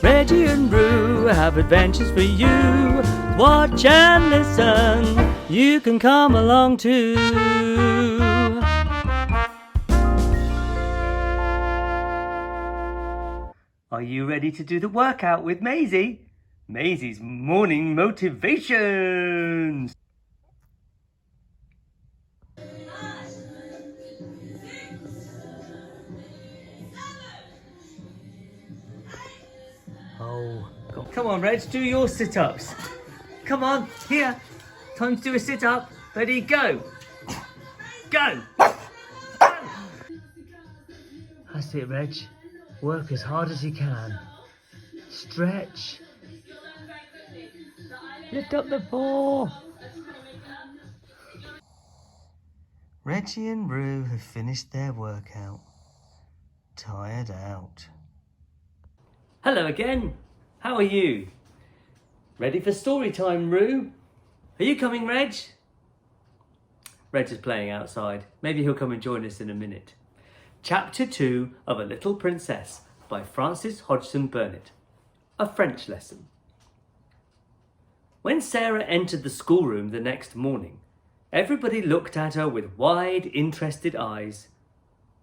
Reggie and Roo have adventures for you. Watch and listen, you can come along too. Are you ready to do the workout with Maisie? Maisie's morning motivations. Oh, God. Come on, Reg, do your sit-ups. Come on, here. Time to do a sit-up. Ready, go. Go. That's it, Reg. Work as hard as you can. Stretch. Lift up the paw. Reggie and Roo have finished their workout. Tired out. Hello again. How are you? Ready for story time, Roo? Are you coming, Reg? Reg is playing outside. Maybe he'll come and join us in a minute. Chapter 2 of A Little Princess by Frances Hodgson Burnett. A French lesson. When Sarah entered the schoolroom the next morning, everybody looked at her with wide, interested eyes.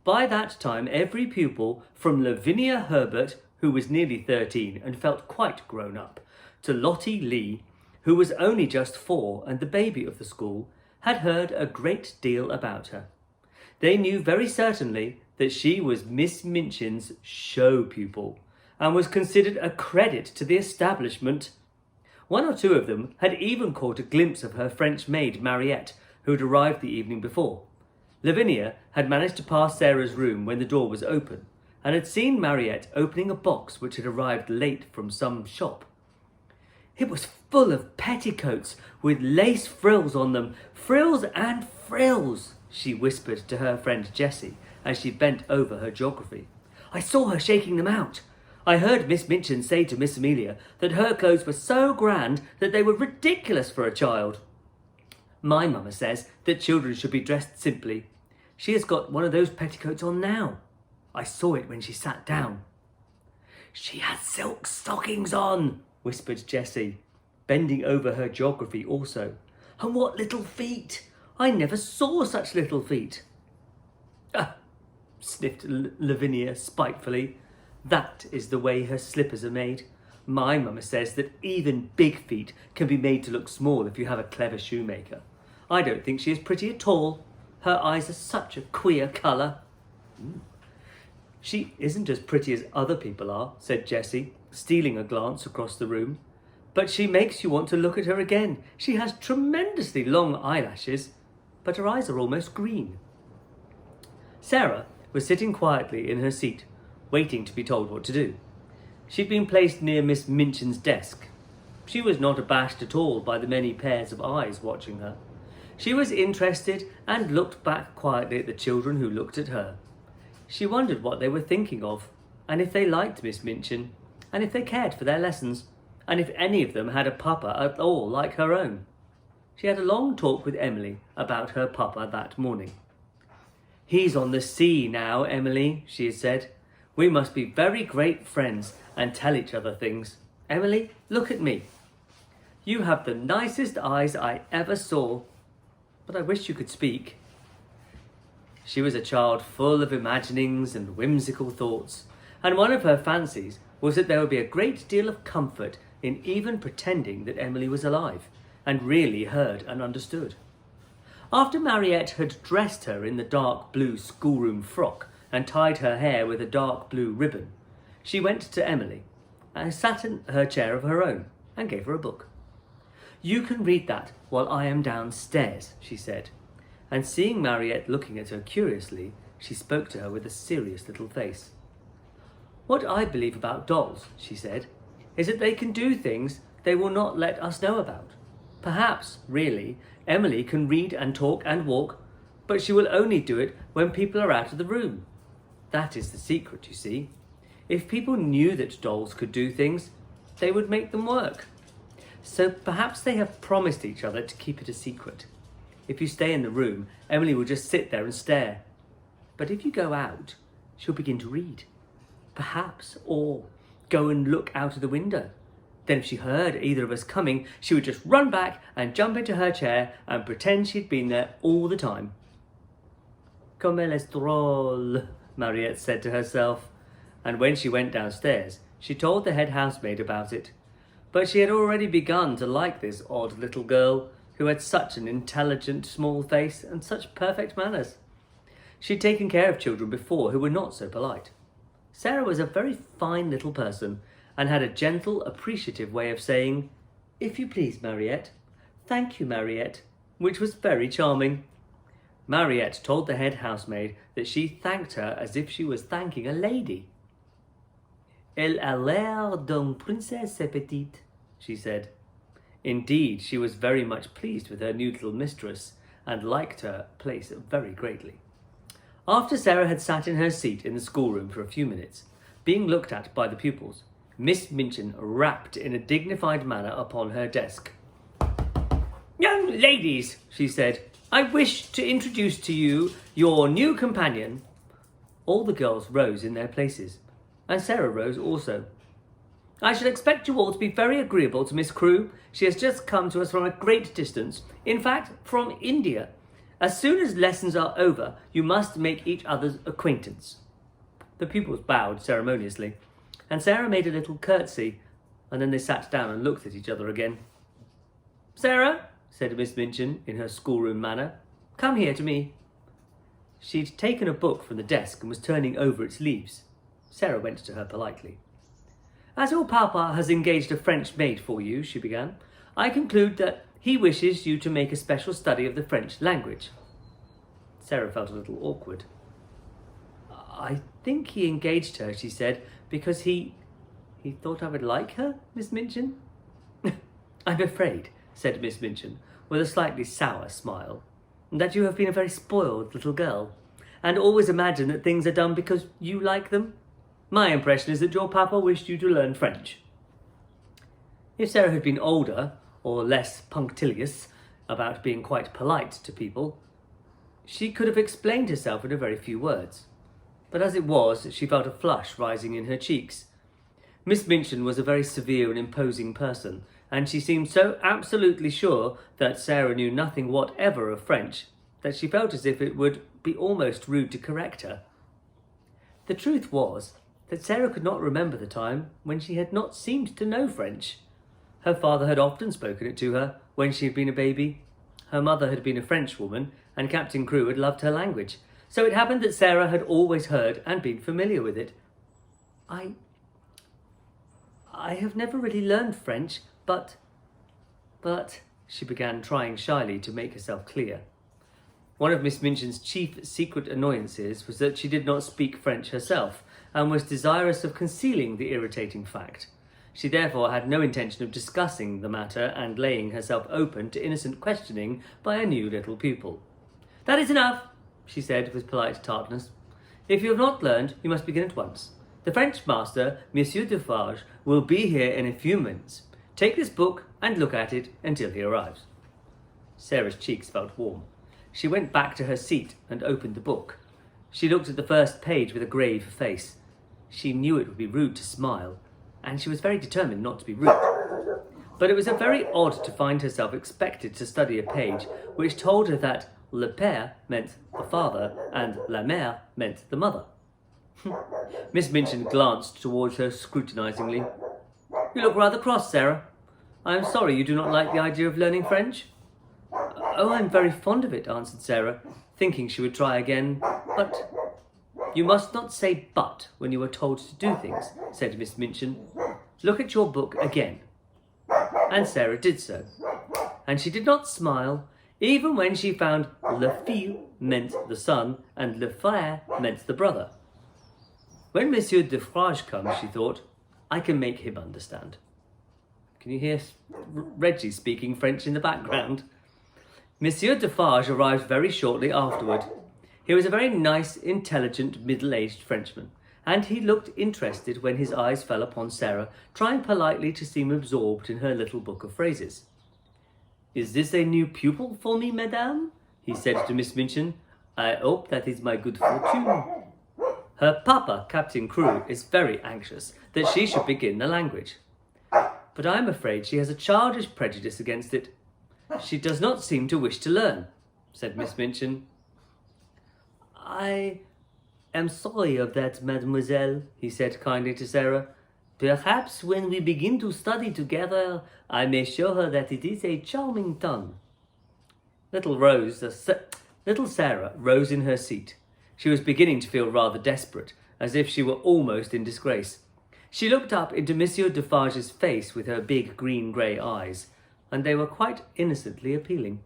By that time, every pupil, from Lavinia Herbert, who was nearly 13 and felt quite grown up, to Lottie Lee, who was only just 4 and the baby of the school, had heard a great deal about her. They knew very certainly that she was Miss Minchin's show pupil and was considered a credit to the establishment. One or two of them had even caught a glimpse of her French maid Mariette, who had arrived the evening before. Lavinia had managed to pass Sarah's room when the door was open, and had seen Mariette opening a box which had arrived late from some shop. It was full of petticoats with lace frills on them. Frills and frills, she whispered to her friend Jessie as she bent over her geography. I saw her shaking them out. I heard Miss Minchin say to Miss Amelia that her clothes were so grand that they were ridiculous for a child. My mamma says that children should be dressed simply. She has got one of those petticoats on now. I saw it when she sat down. She has silk stockings on, whispered Jessie, bending over her geography also. And what little feet! I never saw such little feet. Ah, sniffed Lavinia spitefully. That is the way her slippers are made. My mamma says that even big feet can be made to look small if you have a clever shoemaker. I don't think she is pretty at all. Her eyes are such a queer colour. She isn't as pretty as other people are, said Jessie, stealing a glance across the room. But she makes you want to look at her again. She has tremendously long eyelashes, but her eyes are almost green. Sarah was sitting quietly in her seat, waiting to be told what to do. She'd been placed near Miss Minchin's desk. She was not abashed at all by the many pairs of eyes watching her. She was interested and looked back quietly at the children who looked at her. She wondered what they were thinking of, and if they liked Miss Minchin, and if they cared for their lessons, and if any of them had a papa at all like her own. She had a long talk with Emily about her papa that morning. He's on the sea now, Emily, she had said. We must be very great friends and tell each other things. Emily, look at me. You have the nicest eyes I ever saw, but I wish you could speak. She was a child full of imaginings and whimsical thoughts, and one of her fancies was that there would be a great deal of comfort in even pretending that Emily was alive and really heard and understood. After Mariette had dressed her in the dark blue schoolroom frock and tied her hair with a dark blue ribbon, she went to Emily and sat in her chair of her own and gave her a book. You can read that while I am downstairs, she said, and seeing Mariette looking at her curiously, she spoke to her with a serious little face. What I believe about dolls, she said, is that they can do things they will not let us know about. Perhaps, really, Emily can read and talk and walk, but she will only do it when people are out of the room. That is the secret, you see. If people knew that dolls could do things, they would make them work. So perhaps they have promised each other to keep it a secret. If you stay in the room, Emily will just sit there and stare. But if you go out, she'll begin to read. Perhaps, or go and look out of the window. Then if she heard either of us coming, she would just run back and jump into her chair and pretend she'd been there all the time. Comme elle est drôle, Mariette said to herself, and when she went downstairs, she told the head housemaid about it. But she had already begun to like this odd little girl, who had such an intelligent small face and such perfect manners. She'd taken care of children before who were not so polite. Sarah was a very fine little person, and had a gentle, appreciative way of saying, "If you please, Mariette. Thank you, Mariette," which was very charming. Mariette told the head housemaid that she thanked her as if she was thanking a lady. "Elle a l'air d'une princesse petite," she said. Indeed, she was very much pleased with her new little mistress, and liked her place very greatly. After Sarah had sat in her seat in the schoolroom for a few minutes, being looked at by the pupils, Miss Minchin rapped in a dignified manner upon her desk. "Young ladies," she said, "I wish to introduce to you your new companion." All the girls rose in their places, and Sarah rose also. "I should expect you all to be very agreeable to Miss Roo. She has just come to us from a great distance, in fact, from India. As soon as lessons are over, you must make each other's acquaintance." The pupils bowed ceremoniously, and Sarah made a little curtsy, and then they sat down and looked at each other again. "Sarah," said Miss Minchin in her schoolroom manner, "come here to me." She'd taken a book from the desk and was turning over its leaves. Sarah went to her politely. "As your papa has engaged a French maid for you," she began, "I conclude that he wishes you to make a special study of the French language." Sarah felt a little awkward. "I think he engaged her," she said, "because he thought I would like her, Miss Minchin." "I'm afraid," said Miss Minchin, with a slightly sour smile, "that you have been a very spoiled little girl, and always imagine that things are done because you like them. My impression is that your papa wished you to learn French." If Sarah had been older, or less punctilious about being quite polite to people, she could have explained herself in a very few words. But as it was, she felt a flush rising in her cheeks. Miss Minchin was a very severe and imposing person, and she seemed so absolutely sure that Sarah knew nothing whatever of French that she felt as if it would be almost rude to correct her. The truth was that Sarah could not remember the time when she had not seemed to know French. Her father had often spoken it to her when she had been a baby. Her mother had been a Frenchwoman, and Captain Crewe had loved her language. So it happened that Sarah had always heard and been familiar with it. I have never really learned French, but, she began, trying shyly to make herself clear. One of Miss Minchin's chief secret annoyances was that she did not speak French herself, and was desirous of concealing the irritating fact. She therefore had no intention of discussing the matter and laying herself open to innocent questioning by a new little pupil. "That is enough," she said with polite tartness. "If you have not learned, you must begin at once. The French master, Monsieur Defarge, will be here in a few minutes. Take this book and look at it until he arrives." Sarah's cheeks felt warm. She went back to her seat and opened the book. She looked at the first page with a grave face. She knew it would be rude to smile, and she was very determined not to be rude. But it was very odd to find herself expected to study a page which told her that le père meant the father and la mère meant the mother. Miss Minchin glanced towards her scrutinizingly. "You look rather cross, Sarah. I am sorry you do not like the idea of learning French." "Oh, I'm very fond of it," answered Sarah, thinking she would try again. "But—" "You must not say 'but' when you are told to do things," said Miss Minchin. "Look at your book again." And Sarah did so. And she did not smile, even when she found le fils meant the son and le frère meant the brother. When Monsieur Defarge comes, she thought, I can make him understand. Can you hear Reggie speaking French in the background? Monsieur Defarge arrived very shortly afterward. He was a very nice, intelligent, middle-aged Frenchman, and he looked interested when his eyes fell upon Sarah, trying politely to seem absorbed in her little book of phrases. "Is this a new pupil for me, madame?" he said to Miss Minchin. "I hope that is my good fortune." Her papa, Captain Crew, is very anxious that she should begin the language. But I am afraid she has a childish prejudice against it. She does not seem to wish to learn, said Miss Minchin. I am sorry of that, mademoiselle, he said kindly to Sarah. Perhaps when we begin to study together, I may show her that it is a charming tongue. Little Sarah rose in her seat. She was beginning to feel rather desperate, as if she were almost in disgrace. She looked up into Monsieur Defarge's face with her big green-grey eyes, and they were quite innocently appealing.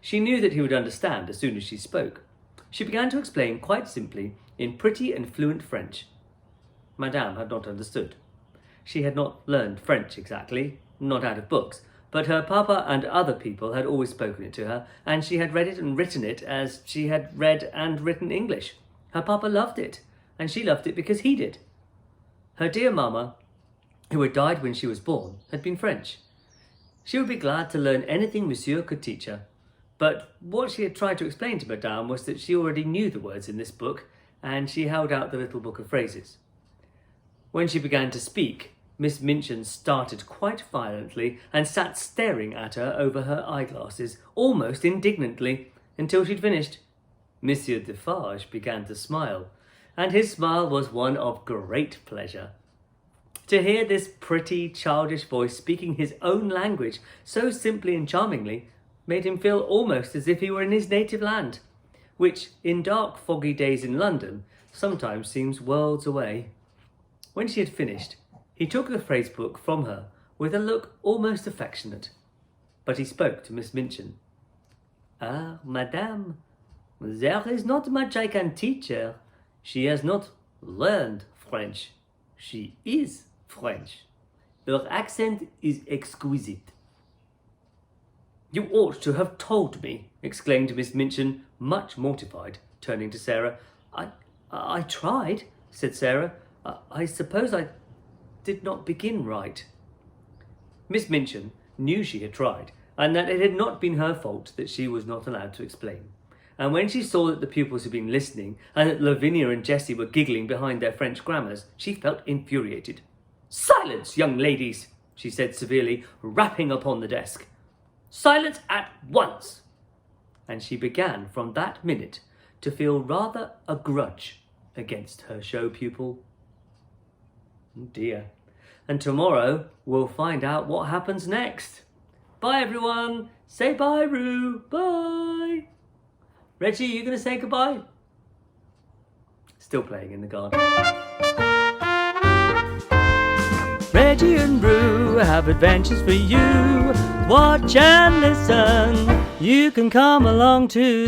She knew that he would understand as soon as she spoke. She began to explain quite simply, in pretty and fluent French. Madame had not understood. She had not learned French exactly, not out of books, but her papa and other people had always spoken it to her, and she had read it and written it as she had read and written English. Her papa loved it, and she loved it because he did. Her dear mamma, who had died when she was born, had been French. She would be glad to learn anything Monsieur could teach her, but what she had tried to explain to Madame was that she already knew the words in this book, and she held out the little book of phrases. When she began to speak, Miss Minchin started quite violently and sat staring at her over her eyeglasses, almost indignantly, until she'd finished. Monsieur Defarge began to smile, and his smile was one of great pleasure. To hear this pretty, childish voice speaking his own language so simply and charmingly made him feel almost as if he were in his native land, which, in dark, foggy days in London, sometimes seems worlds away. When she had finished, he took the phrase book from her with a look almost affectionate, but he spoke to Miss Minchin. Ah, madame, there is not much I can teach her. She has not learned French. She is French. Her accent is exquisite. You ought to have told me, exclaimed Miss Minchin, much mortified, turning to Sarah. I tried, said Sarah. I suppose I did not begin right. Miss Minchin knew she had tried, and that it had not been her fault that she was not allowed to explain. And when she saw that the pupils had been listening, and that Lavinia and Jessie were giggling behind their French grammars, she felt infuriated. Silence, young ladies, she said severely, rapping upon the desk. Silence at once! And she began from that minute to feel rather a grudge against her show pupil. Oh dear. And tomorrow we'll find out what happens next. Bye everyone. Say bye, Roo. Bye. Reggie, you going to say goodbye? Still playing in the garden. Reggie and Roo have adventures for you. Watch and listen. You can come along too.